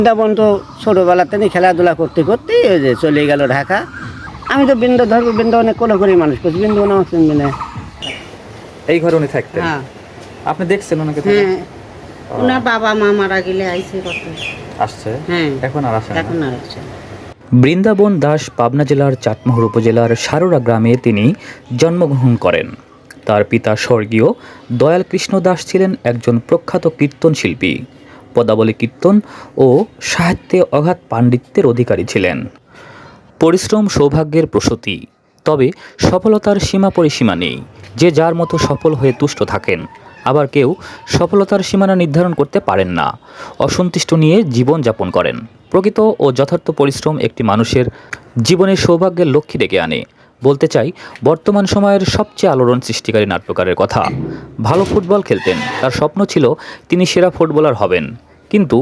বৃন্দাবন তো ছোটোবেলাতে খেলাধুলা করতে করতেই ওই যে চলে গেল ঢাকা। আমি তো বৃন্দাবনে কোনো করে মানুষ করছি, বৃন্দাবন আমার চিনবি না। এই ঘরে উনি থাকতেন? হ্যাঁ আপনি দেখছেন ওনাকে? হ্যাঁ, ওনার বাবা মা মারা গেলে আইসে কত। আসছে? হ্যাঁ, এখন আর আসে না? এখন আর আসে না। বৃন্দাবন দাস পাবনা জেলার চাটমোহর উপজেলার সারোরা গ্রামে তিনি জন্মগ্রহণ করেন। তার পিতা স্বর্গীয় দয়াল কৃষ্ণ দাস ছিলেন একজন প্রখ্যাত কীর্তন শিল্পী, পদাবলী কীর্তন ও সাহিত্যে অগাধ পাণ্ডিত্যের অধিকারী ছিলেন। পরিশ্রম সৌভাগ্যের প্রসূতি, তবে সফলতার সীমা পরিসীমা নেই। যে যার মতো সফল হয়ে তুষ্ট থাকেন, আবার কেউ সফলতার সীমানা নির্ধারণ করতে পারেন না, অসন্তুষ্ট নিয়ে জীবন যাপন করেন। প্রকৃত ও যথার্থ পরিশ্রম একটি মানুষের জীবনের সৌভাগ্যের লক্ষ্যে ডেকে আনে। বলতে চাই, বর্তমান সময়ের সবচেয়ে আলোড়ন সৃষ্টিকারী নাট্যকারের কথা। ভালো ফুটবল খেলতেন, তার স্বপ্ন ছিল তিনি সেরা ফুটবলার হবেন, কিন্তু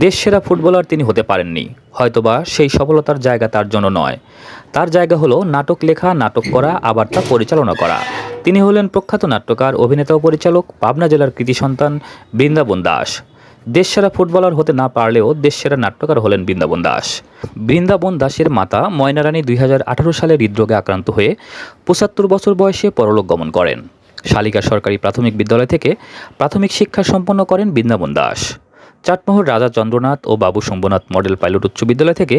দেশ সেরা ফুটবলার তিনি হতে পারেননি। হয়তোবা সেই সফলতার জায়গা তার জন্য নয়। তার জায়গা হলো নাটক লেখা, নাটক করা, আবার তা পরিচালনা করা। তিনি হলেন প্রখ্যাত নাট্যকার, অভিনেতা ও পরিচালক, পাবনা জেলার কৃতি সন্তান বৃন্দাবন দাস। দেশসেরা ফুটবলার হতে না পারলেও দেশসেরা নাট্যকার হলেন বৃন্দাবন দাস। বৃন্দাবন দাসের মাতা ময়নারানী 2018 সালে হৃদরোগে আক্রান্ত হয়ে 75 বছর বয়সে পরলোক গমন করেন। শালিকা সরকারি প্রাথমিক বিদ্যালয় থেকে প্রাথমিক শিক্ষা সম্পন্ন করেন বৃন্দাবন দাস। চাটমোহর রাজা চন্দ্রনাথ ও বাবু শম্ভুনাথ মডেল পাইলট উচ্চ বিদ্যালয় থেকে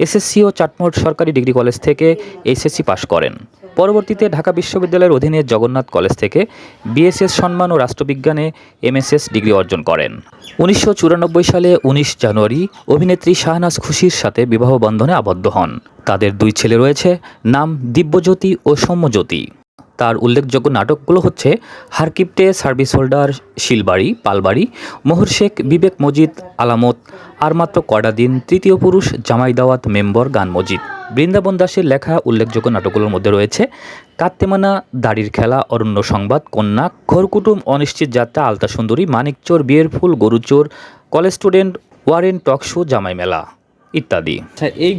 এসএসসি ও চাটমোহর সরকারি ডিগ্রি কলেজ থেকে এইচএসসি পাশ করেন। পরবর্তীতে ঢাকা বিশ্ববিদ্যালয়ের অধীনে জগন্নাথ কলেজ থেকে বিএসএস সম্মান ও রাষ্ট্রবিজ্ঞানে এমএসএস ডিগ্রি অর্জন করেন। 1994 সালে 19 জানুয়ারি অভিনেত্রী শাহনাজ খুশির সাথে বিবাহ বন্ধনে আবদ্ধ হন। তাদের 2 ছেলে রয়েছে, নাম দিব্যজ্যোতি ও সৌম্যজ্যোতি। তার উল্লেখযোগ্য নাটকগুলো হচ্ছে হারকিপ্টে, সার্ভিস হোল্ডার, শিলবাড়ি, পালবাড়ি, মোহর শেখ, বিবেক মজিদ, আলামত, আর মাত্র কটা দিন, তৃতীয় পুরুষ, জামাই দাওয়াত, মেম্বর, গান মজিদ। বৃন্দাবন দাসের লেখা উল্লেখযোগ্য নাটকগুলোর মধ্যে রয়েছে কাত্তেমানা, দাড়ির খেলা, অরণ্য সংবাদ, কন্যা, ঘরকুটুম, অনিশ্চিত যাত্রা, আলতা সুন্দরী, মানিকচোর, বিয়ের ফুল, গরুচোর, কলেজ স্টুডেন্ট, ওয়ারেন, টক শো, জামাই মেলা ইত্যাদি। আচ্ছা, এই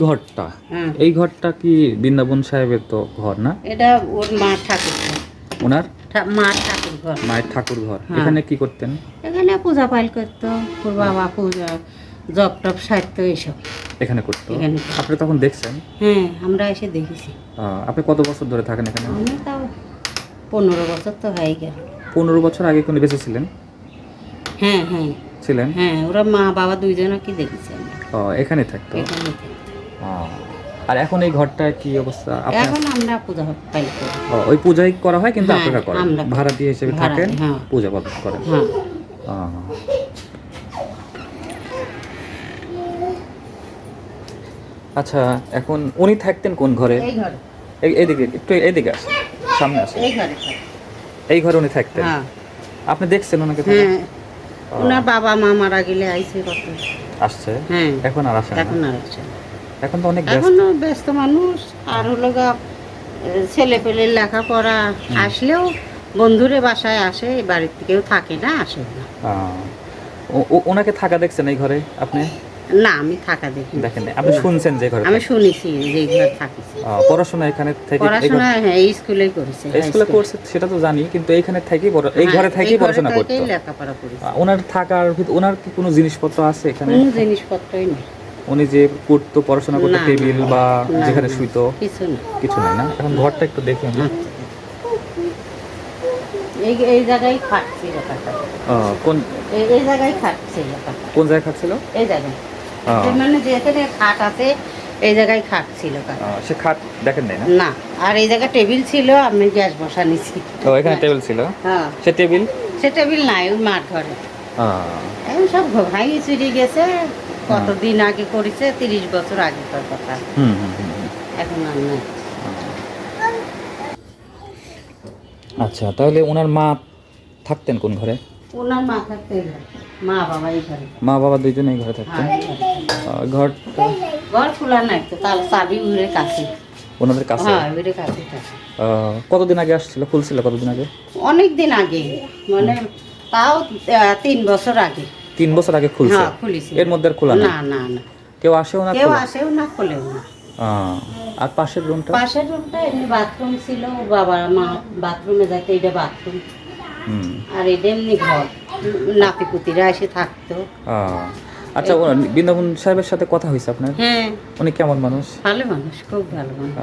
ঘরটা কি বৃন্দাবন সাহেবের তো ঘর না? এটা ওর মা ঠাকুর ঘর, ওনার মা ঠাকুর ঘর, মায়ের ঠাকুর ঘর। হ্যাঁ। এখানে কি করতেন? এখানে পূজা পাইল করতো, ওর বাবা পূজা জব টপ সাহিত্য এইসব এখানে করতো? এখানে। আপনি তখন দেখছেন? হ্যাঁ, আমরা এসে দেখেছি। আপনি কত বছর ধরে থাকেন এখানে? আমি তাও 15 বছর তো হয়ে গেল। 15 বছর আগে কোন বেঁচে ছিলেন? হ্যাঁ হ্যাঁ ছিলেন? হ্যাঁ, ওরা মা বাবা দুইজনে কি দেখেছি আমরা এখানে থাকতো? এখানে থেকে। আর এখন এই ঘরটা কি অবস্থা? এখন আমরা পূজা পাইল করি। ওই পূজাই করা হয়, কিন্তু হ্যাঁ, আপনারা করেন আমরা করি। ভাড়া দিয়ে হিসেবে ভাড়া, থাকেন, হ্যাঁ। পূজা পালন করেন। হ্যাঁ, আচ্ছা, এখন উনি থাকতেন কোন ঘরে? এই ঘরে, এইদিকে একটু, এইদিকে আসেন, সামনে আসেন। এই ঘরে থাকে। এই ঘরে উনি থাকতেন? হ্যাঁ আপনি দেখছেন ওনাকে থাকতে? হ্যাঁ, ওনার বাবা মা মারা গেলে আইসে কত। আসছে? হ্যাঁ, এখন আর আসে না? এখন আর আসে না। এখন তো অনেক ব্যস্ত। এখনো ব্যস্ত মানুষ। আর হলো গা ছেলে পেলের লেখাপড়া, আসলেও বন্ধুরে বাসায় আসে, বাড়ির থেকেও থাকে না, আসে না। ওনাকে থাকা দেখছেন এই ঘরে আপনি? না, আমি থাকা দেখি দেখেন নাই, আপনি শুনছেন যে ঘরে আমি থাকে? শুনেছি যে ঘর থাকিছি। পড়াশোনা এখানে থেকে? পড়াশোনা হ্যাঁ স্কুলেই করেছে। স্কুলে করছে সেটা তো জানি, কিন্তু এইখানে থেকেই এই ঘরে থেকেই পড়াশোনা করতো? লেখাপড়া করেছে। ওনার থাকার ওনার কি কোনো জিনিসপত্র আছে এখানে? কোনো জিনিসপত্রই নেই। উনি যে পড়তো, পড়াশোনা করতো, না, টেবিল বা না, যেখানে না, শুইতো, কিছু নেই। কিছু নাই না? এখন ঘরটা একটু দেখি আমি। এই জায়গায় খাটছি লেখাটা। কোন এই জায়গায় খাটছে লেখাটা। কোন জায়গায় খাচ্ছিল? এই জায়গায় মানে যেখানে খাট আছে এই জায়গায় খাট ছিল। সে খাট দেখেন নাই না? না, আর এই জায়গায় টেবিল ছিল, আমি গ্যাস বসানিছি। এখানে টেবিল ছিল? হ্যাঁ, সে টেবিল? সে টেবিল নাই, ওই মাঠ ঘরে। এখন সব ভাঙি চুরি গেছে, কতদিন আগে করেছে, 30 বছর আগেকার কথা। এখন আর নাই। আচ্ছা, তাহলে ওনার মা থাকতেন কোন ঘরে? ওনার মা থাকতে মা বাবা এই ঘরে। মা বাবা দুইজনে এই ঘরে থাকতেন? হ্যাঁ, এই ঘরে। ঘরটা ঘর খোলা নাই তো, তার চাবি উড়ে কাছে। ওনাদের কাছে? হ্যাঁ, উড়ে কাছে থাকে। কতদিন আগে আসছিল? খুলছিল কতদিন আগে? অনেক দিন আগে, মানে তাও 3 বছর আগে। 3 বছর আগে খুলছে? হ্যাঁ, খুলেছে। এর মধ্যে আর খোলা না না? না না, কেউ আসেও না? কেউ আসেও না, খোলেও না। আর পাশের রুমটা? পাশের রুমটা এমনি বাথরুম ছিল, বাবা মা বাথরুমে যাইতে, এটা বাথরুম। আর এটা এমনি ঘর, নাতিপুতিরা এসে থাকতো। আচ্ছা বৃন্দাবন সাহেবের সাথে কথা হয়েছে আপনার? হ্যাঁ, উনি কেমন মানুষ? ভালো মানুষ, খুব ভালো মানুষ।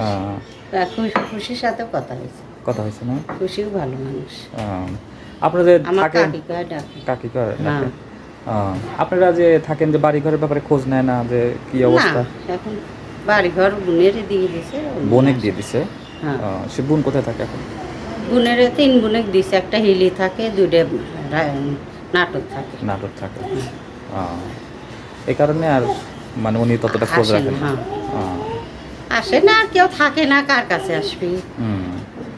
খুশির সাথে কথা হয়েছে। কথা হয়েছে না? খুশিও ভালো মানুষ। আপনারা যে আমার থাকেন, কাকিকা ডাকে। কাকি করে হ্যাঁ। আপনারা যে থাকেন, যে বাড়ি ঘরের ব্যাপারে খোঁজ নেয় না, যে কি না, অবস্থা? এখন বাড়ি ঘর বোনের দিয়ে দিছে। বোনেক দিয়ে দিছে? হ্যাঁ। সে বোন কোথায় থাকে এখন? বোনের 3 বোনেক দিছে, একটা হিলি থাকে, 2টা নাটক থাকে। নাটক থাকে। এই কারণে আর মানে উনি ততটা খোঁজ আসে না, রাখেন না। হ্যাঁ। আসে না, আর কেউ থাকে না, কার কাছে আসবি?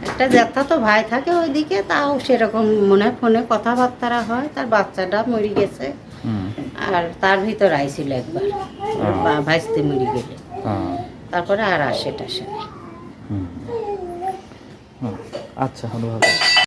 একটা জ্যাঠা তো ভাই থাকে ওইদিকে, তাও সেরকম মনে ফোনে কথাবার্তা হয়। তার বাচ্চাটা মরে গেছে, আর তার ভিতর আইছিল একবার, ভাইস্তে মরে গেলে, তারপরে আর আসে টাসে না। আচ্ছা, ভালো।